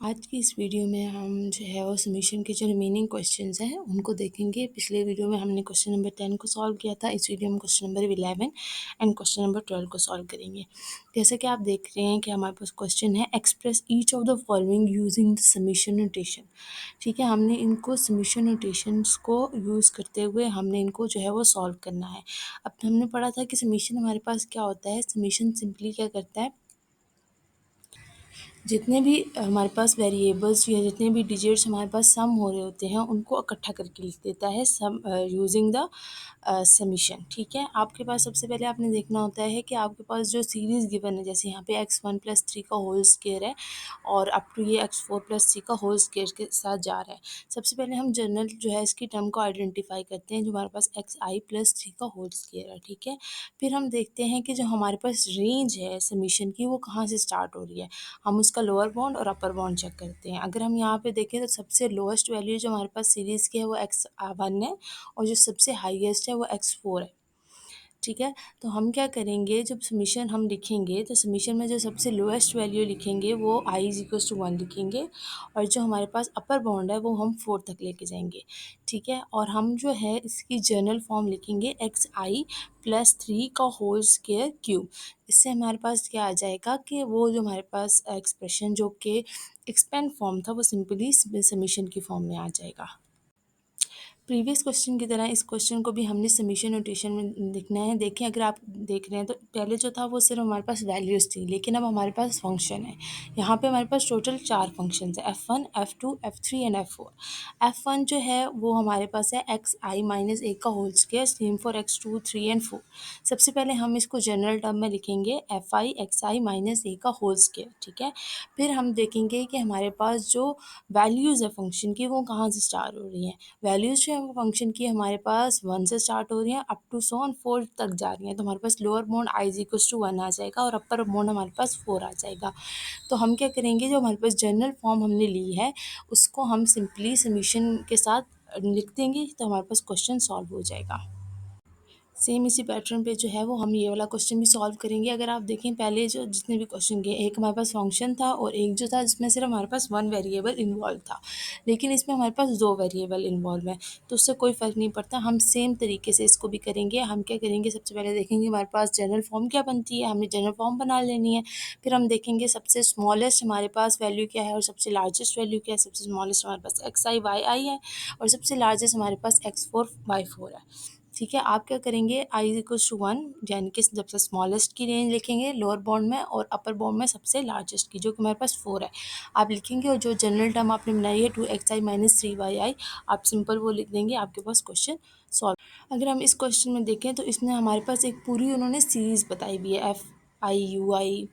आज की इस वीडियो में हम जो है वो समीशन के जो रिमेनिंग क्वेश्चंस हैं उनको देखेंगे। पिछले वीडियो में हमने क्वेश्चन नंबर 10 को सॉल्व किया था। इस वीडियो में question number 11 and question number 12 को सॉल्व करेंगे। जैसे कि आप देख रहे हैं कि हमारे पास क्वेश्चन है express each of the following using the summation notation. ठीक है, हमने इनको समीशन नोटेशंस को यूज़ करते हुए हमने इनको जो है वो सॉल्व करना है। अब हमने पढ़ा था कि समीशन हमारे पास क्या होता है। समीशन सिंपली क्या करता है, जितने भी हमारे पास वेरिएबल्स या जितने भी डिजिट्स हमारे पास सम हो रहे होते हैं उनको इकट्ठा करके लिख देता है सम यूजिंग द समीशन। ठीक है, आपके पास सबसे पहले आपने देखना होता है कि आपके पास जो सीरीज़ गिवन है, जैसे यहाँ पे x1 + 3 का होल स्क्वायर है और अप टू ये x4 + 3 का होल स्क्वायर के साथ जा रहा है। सबसे पहले हम जनरल जो है इसकी टर्म को आइडेंटिफाई करते हैं जो हमारे पास xi + 3 का होल स्क्वायर है। ठीक है, फिर हम देखते हैं कि जो हमारे पास रेंज है समीशन की वो कहाँ से स्टार्ट हो रही है। हम उसका लोअर बाउंड और अपर बाउंड चेक करते हैं। अगर हम यहाँ पे देखें तो सबसे लोएस्ट वैल्यू जो हमारे पास सीरीज़ की है वो x1 है और जो सबसे हाईएस्ट है वो x4 है। ठीक है, तो हम क्या करेंगे, जब समीशन हम लिखेंगे तो समीशन में जो सबसे लोएस्ट वैल्यू लिखेंगे वो i = 1 लिखेंगे और जो हमारे पास अपर बाउंड है वो हम 4 तक लेके जाएंगे। ठीक है, और हम जो है इसकी जनरल फॉर्म लिखेंगे xi + 3 का होल स्क्वायर क्यूब। इससे हमारे पास क्या आ जाएगा कि वो जो हमारे पास एक्सप्रेशन जो कि एक्सपेंड फॉर्म था वो सिंपली समीशन की फॉर्म में आ जाएगा। प्रीवियस क्वेश्चन की तरह इस क्वेश्चन को भी हमने समीशन नोटेशन में लिखना है। देखें, अगर आप देख रहे हैं तो पहले जो था वो सिर्फ हमारे पास वैल्यूज़ थी, लेकिन अब हमारे पास फंक्शन है। यहाँ पे हमारे पास टोटल 4 फंक्शंस है, f1, f2, f3 and f4। f1 जो है वो हमारे पास है xi - 1 का whole square, same for x2, 3 and 4। सबसे पहले हम इसको जनरल टर्म में लिखेंगे fi xi - 1 का होल स्क्वायर। ठीक है, फिर हम देखेंगे कि हमारे पास जो वैल्यूज़ है फंक्शन की वो कहाँ से स्टार्ट हो रही हैं। वैल्यूज़ जो है वो फंक्शन की हमारे पास 1 से स्टार्ट हो रही हैं अप टू सो ऑन 4 तक जा रही हैं। तो हमारे पास लोअर बाउंड i = 1 आ जाएगा और अपर बाउंड हमारे पास 4 आ जाएगा। तो हम क्या करेंगे, जो हमारे पास जनरल फॉर्म हमने ली है उसको हम सिंपली समीशन के साथ लिख देंगे, तो हमारे पास क्वेश्चन सॉल्व हो जाएगा। सेम इसी पैटर्न पे जो है वो हम ये वाला क्वेश्चन भी सॉल्व करेंगे। अगर आप देखें पहले जो जितने भी क्वेश्चन किए, एक हमारे पास फंक्शन था और एक जो था जिसमें सिर्फ हमारे पास 1 वेरिएबल इन्वॉल्व था, लेकिन इसमें हमारे पास 2 वेरिएबल इन्वॉल्व हैं, तो उससे कोई फ़र्क नहीं पड़ता। हम सेम तरीके से इसको भी करेंगे। हम क्या करेंगे, सबसे पहले देखेंगे हमारे पास जनरल फॉर्म क्या बनती है, हमने जनरल फॉर्म बना लेनी है। फिर हम देखेंगे सबसे स्मॉलेस्ट हमारे पास वैल्यू क्या है और सबसे लार्जेस्ट वैल्यू क्या है। सबसे स्मॉलेस्ट हमारे पास xi yi है और सबसे लार्जेस्ट हमारे पास x4 y4 है। ठीक है, आप क्या करेंगे, i = 1 यानी कि सबसे स्मॉलेस्ट की रेंज लिखेंगे लोअर बाउंड में और अपर बाउंड में सबसे लार्जेस्ट की जो कि हमारे पास 4 है आप लिखेंगे, और जो जनरल टर्म आपने बनाई है 2xi - 3yi आप सिंपल वो लिख देंगे। आपके पास क्वेश्चन सॉल्व। अगर हम इस क्वेश्चन में देखें तो इसमें हमारे पास एक पूरी उन्होंने सीरीज़ बताई हुई है f(i)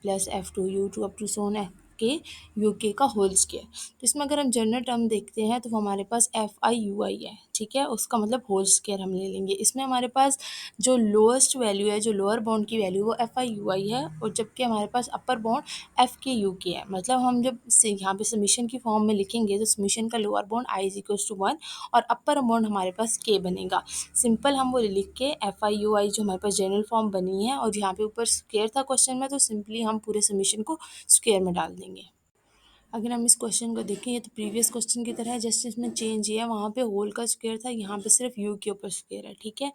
+ f(2) up to so on f(k) का होल स्क्वायर। तो इसमें अगर हम जनरल टर्म देखते हैं तो वो हमारे पास f(i) है। ठीक है, उसका मतलब होल स्क्वायर हम ले लेंगे। इसमें हमारे पास जो लोएस्ट वैल्यू है, जो लोअर बाउंड की वैल्यू वो f(i) है और जबकि हमारे पास अपर बाउंड f(k) है। मतलब हम जब यहाँ पे समीशन की फॉर्म में लिखेंगे तो समीशन का लोअर बाउंड i = 1 और अपर बाउंड हमारे पास k बनेगा। सिंपल हम वो लिख के f(i) जो हमारे पास जनरल फॉर्म बनी है और यहाँ पे ऊपर स्क्वायर था क्वेश्चन में, तो सिंपली हम पूरे समीशन को स्क्वायर में डाल देंगे। अगर हम इस क्वेश्चन को देखें, ये तो प्रीवियस क्वेश्चन की तरह है, जस्ट इसमें चेंज ये है, वहाँ पे होल का स्क्वायर था, यहाँ पे सिर्फ यू के ऊपर स्क्वायर है। ठीक है,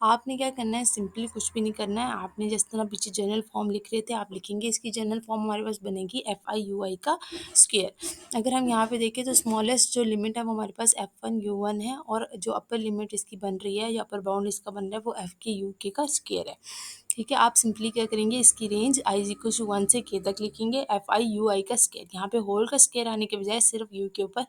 आपने क्या करना है, सिंपली कुछ भी नहीं करना है। आपने जिस तरह पीछे जनरल फॉर्म लिख रहे थे आप लिखेंगे, इसकी जनरल फॉर्म हमारे पास बनेगी f(i) का स्क्वायर। अगर हम यहाँ पे देखें तो स्मॉलेस्ट जो लिमिट है वो हमारे पास f(1) है और जो अपर लिमिट इसकी बन रही है या अपर बाउंड इसका बन रहा है वो f(k) का स्क्वायर है। ठीक है, आप सिंपली क्या करेंगे, इसकी रेंज i = 1 से k तक लिखेंगे, f(i) का स्क्वायर। यहाँ पे होल का स्क्वायर आने के बजाय सिर्फ u के ऊपर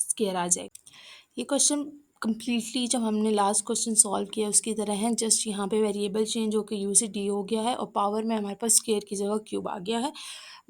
स्क्वायर आ जाएगा। ये क्वेश्चन कम्प्लीटली जब हमने लास्ट क्वेश्चन सॉल्व किया उसकी तरह है, जस्ट यहाँ पे वेरिएबल चेंज होकर u से d हो गया है और पावर में हमारे पास स्क्वायर की जगह क्यूब आ गया है।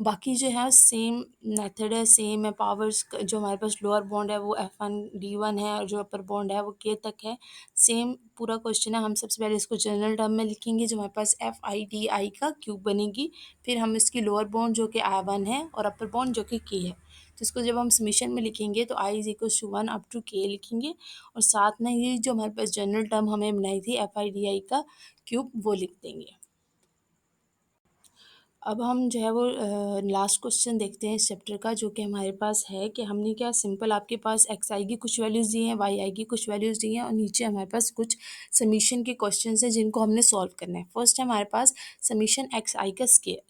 बाकी जो है सेम मेथड है, सेम है। पावर्स जो हमारे पास लोअर बाउंड है वो f(1) है और जो अपर बाउंड है वो k तक है। सेम पूरा क्वेश्चन है। हम सबसे पहले इसको जनरल टर्म में लिखेंगे, जो हमारे पास f(i) का क्यूब बनेगी। फिर हम इसकी लोअर बाउंड जो कि i1 है और अपर बाउंड जो कि k है, तो इसको जब हम समीशन में लिखेंगे तो i = 1 अप टू k लिखेंगे और साथ में ये जो हमारे पास जनरल टर्म हमें बनाई थी f(i) का क्यूब वो लिख देंगे। अब हम जो है वो लास्ट क्वेश्चन देखते हैं इस चैप्टर का, जो कि हमारे पास है कि हमने क्या सिंपल आपके पास एक्स आई की कुछ वैल्यूज़ दी हैं, वाई आई की कुछ वैल्यूज़ दी हैं, और नीचे हमारे पास कुछ समीशन के क्वेश्चंस हैं जिनको हमने सॉल्व करना है। फर्स्ट है हमारे पास समीशन एक्स आई का स्केयर।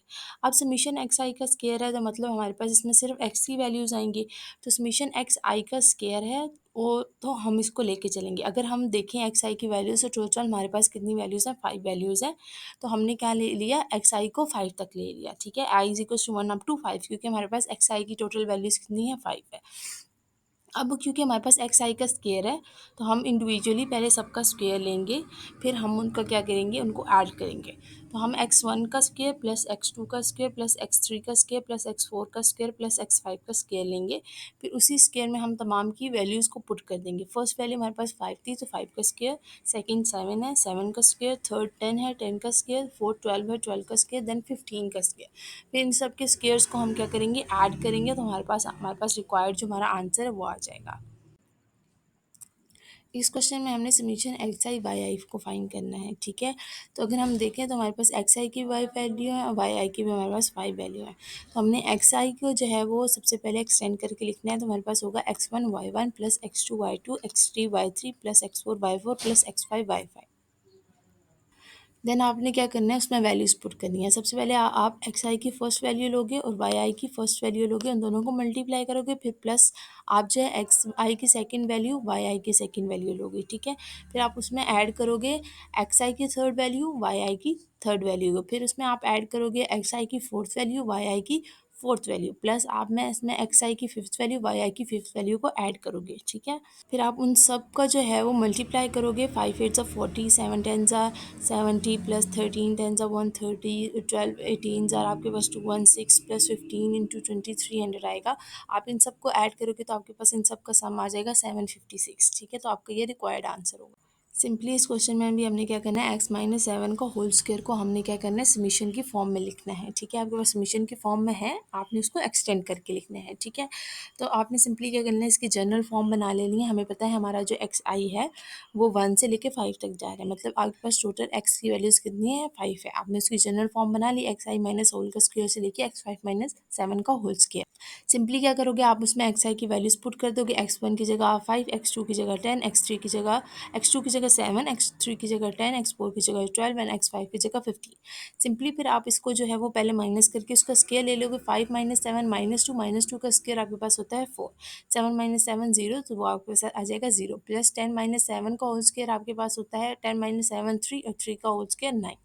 अब समीशन एक्स आई का स्केयर है तो मतलब हमारे पास इसमें सिर्फ एक्स की वैल्यूज़ आएंगी। तो समीशन एक्स आई का स्केयर है वो, तो हम इसको लेके चलेंगे। अगर हम देखें एक्स आई की वैल्यूज़ तो टोटल हमारे पास कितनी वैल्यूज़ हैं, 5 वैल्यूज़ हैं। तो हमने क्या ले लिया, एक्स आई को 5 तक ले लिया, ठीक है। I is equal to 1 up to 5, क्योंकि हमारे पास एक्स आई की टोटल वैल्यूज़ कितनी है, 5 है। अब क्योंकि हमारे पास एक्स आई का स्क्वायर है तो हम इंडिविजुअली पहले सबका स्क्वायर लेंगे, फिर हम उनका क्या करेंगे, उनको ऐड करेंगे। तो हम एक्स वन का स्क्वायर प्लस एक्स टू का स्क्वायर प्लस एक्स थ्री का स्क्वायर प्लस एक्स फोर का स्क्वायर प्लस एक्स फाइव का स्क्वायर लेंगे। फिर उसी स्क्वायर में हम तमाम की वैल्यूज़ को पुट कर देंगे। फर्स्ट वैल्यू हमारे पास 5 थी तो 5 का स्क्वायर, सेकंड 7 है 7 का स्क्वायर, थर्ड 10 है 10 का स्क्वायर, फोर्थ 12 है 12 का स्क्वायर, देन 15 का स्क्वायर। फिर इन सब के स्क्वायर्स को हम क्या करेंगे, ऐड करेंगे, तो हमारे पास रिक्वायर्ड जो हमारा आंसर है वो आ जाएगा। इस क्वेश्चन में हमने समीशन एक्स आई वाई आई को फाइंड करना है, ठीक है। तो अगर हम देखें तो हमारे पास एक्स आई की वाई वैल्यू है और वाई आई की भी हमारे पास 5 वैल्यू है। तो हमने एक्स आई को जो है वो सबसे पहले एक्सटेंड करके लिखना है। तो हमारे पास होगा x one y one plus x two y two x three y three plus x four y four plus x five y five. Then आपने क्या करना है, उसमें वैल्यूज़ पुट करनी है। सबसे पहले आप एक्स आई की फर्स्ट वैल्यू लोगे और वाई आई की फर्स्ट वैल्यू लोगे, उन दोनों को मल्टीप्लाई करोगे, फिर प्लस आप जो है एक्स आई की सेकंड वैल्यू वाई आई की सेकंड वैल्यू लोगे, ठीक है। फिर आप उसमें ऐड करोगे एक्स आई की थर्ड वैल्यू वाई आई की थर्ड वैल्यू को, फिर उसमें आप ऐड करोगे एक्स आई की फोर्थ वैल्यू वाई आई की फोर्थ वैल्यू, प्लस आप में इसमें एक्स आई की फिफ्थ वैल्यू वाई आई की फिफ्थ वैल्यू को ऐड करोगे, ठीक है। फिर आप उन सब का जो है वो मल्टीप्लाई करोगे। 5 8 ज़ा 40, 7 10 ज़ा 70 प्लस 13 10 ज़ा 130, 12 18 ज़ा आपके पास 216 प्लस 15 इंटू 2300 आएगा। आप इन सब को ऐड करोगे तो आपके पास इन सब का सम आ जाएगा 756, ठीक है। तो आपका ये रिक्वायर्ड आंसर होगा। सिंपली इस क्वेश्चन में भी हमने क्या करना है, एक्स माइनस 7 का होल स्क्वायर को हमने क्या करना है, समीशन की फॉर्म में लिखना है, ठीक है। आपके पास समीशन की फॉर्म में है, आपने उसको एक्सटेंड करके लिखना है, ठीक है। तो आपने सिंपली क्या करना है, इसकी जनरल फॉर्म बना लेनी है। हमें पता है हमारा जो एक्स आई है वो 1 से लेके 5 तक जा रहा है, मतलब आपके पास टोटल एक्स की वैल्यूज़ कितनी है, 5 है। आपने उसकी जनरल फॉर्म बना ली, एक्स आई माइनस होल का स्क्वायर से लेके एक्स फाइव माइनस 7 का होल स्क्वायर। सिंपली क्या करोगे, आप उसमें एक्स आई की वैल्यूज़ पुट कर दोगे। एक्स वन की जगह 5, एक्स टू की जगह 10, एक्स थ्री की जगह एक्स टू की जगह 7, एक्स थ्री की जगह 10, एक्स फोर की जगह 12 एंड एक्स फाइव की जगह 15। सिंपली फिर आप इसको जो है वो पहले माइनस करके उसका स्केयर ले लोगे। 5 माइनस 7 माइनस टू का स्केयर आपके पास होता है 4। 7 माइनस 7 0, तो वो आपके पास आ जाएगा 0, प्लस 10 माइनस 7 का होल स्केयर आपके पास होता है 10 माइनस 7 3 और 3 का होल स्केयर 9।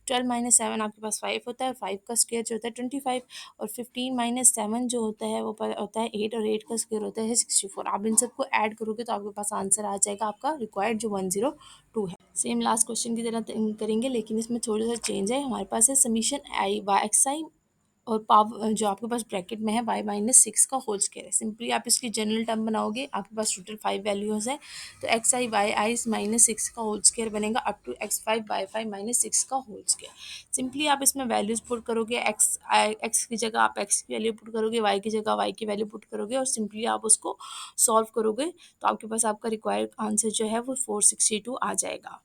12 माइनस 7 आपके पास 5 होता है, 5 का स्केयर जो होता है 25, और 15 माइनस 7 जो होता है वो होता है 8, और 8 का स्केयर होता है 64। आप इन सबको ऐड करोगे तो आपके पास आंसर आ जाएगा आपका रिक्वायर्ड जो 102 है। सेम लास्ट क्वेश्चन की तरह करेंगे, लेकिन इसमें थोड़ा सा चेंज है। हमारे पास है समीशन आई वाई एक्स आई और पावर जो आपके पास ब्रैकेट में है वाई माइनस 6 का होल स्क्वायर है। सिंपली आप इसकी जनरल टर्म बनाओगे, आपके पास टोटल 5 वैल्यूज़ है। तो x i y i minus 6 का होल स्क्वायर बनेगा up to x five y five minus 6 का होल स्क्वायर। सिंपली आप इसमें वैल्यूज़ पुट करोगे, एक्स की जगह आप एक्स की वैल्यू पुट करोगे, वाई की जगह वाई की वैल्यू पुट करोगे, और सिंपली आप उसको सॉल्व करोगे तो आपके पास आपका रिक्वायर्ड आंसर जो है वो 462 आ जाएगा।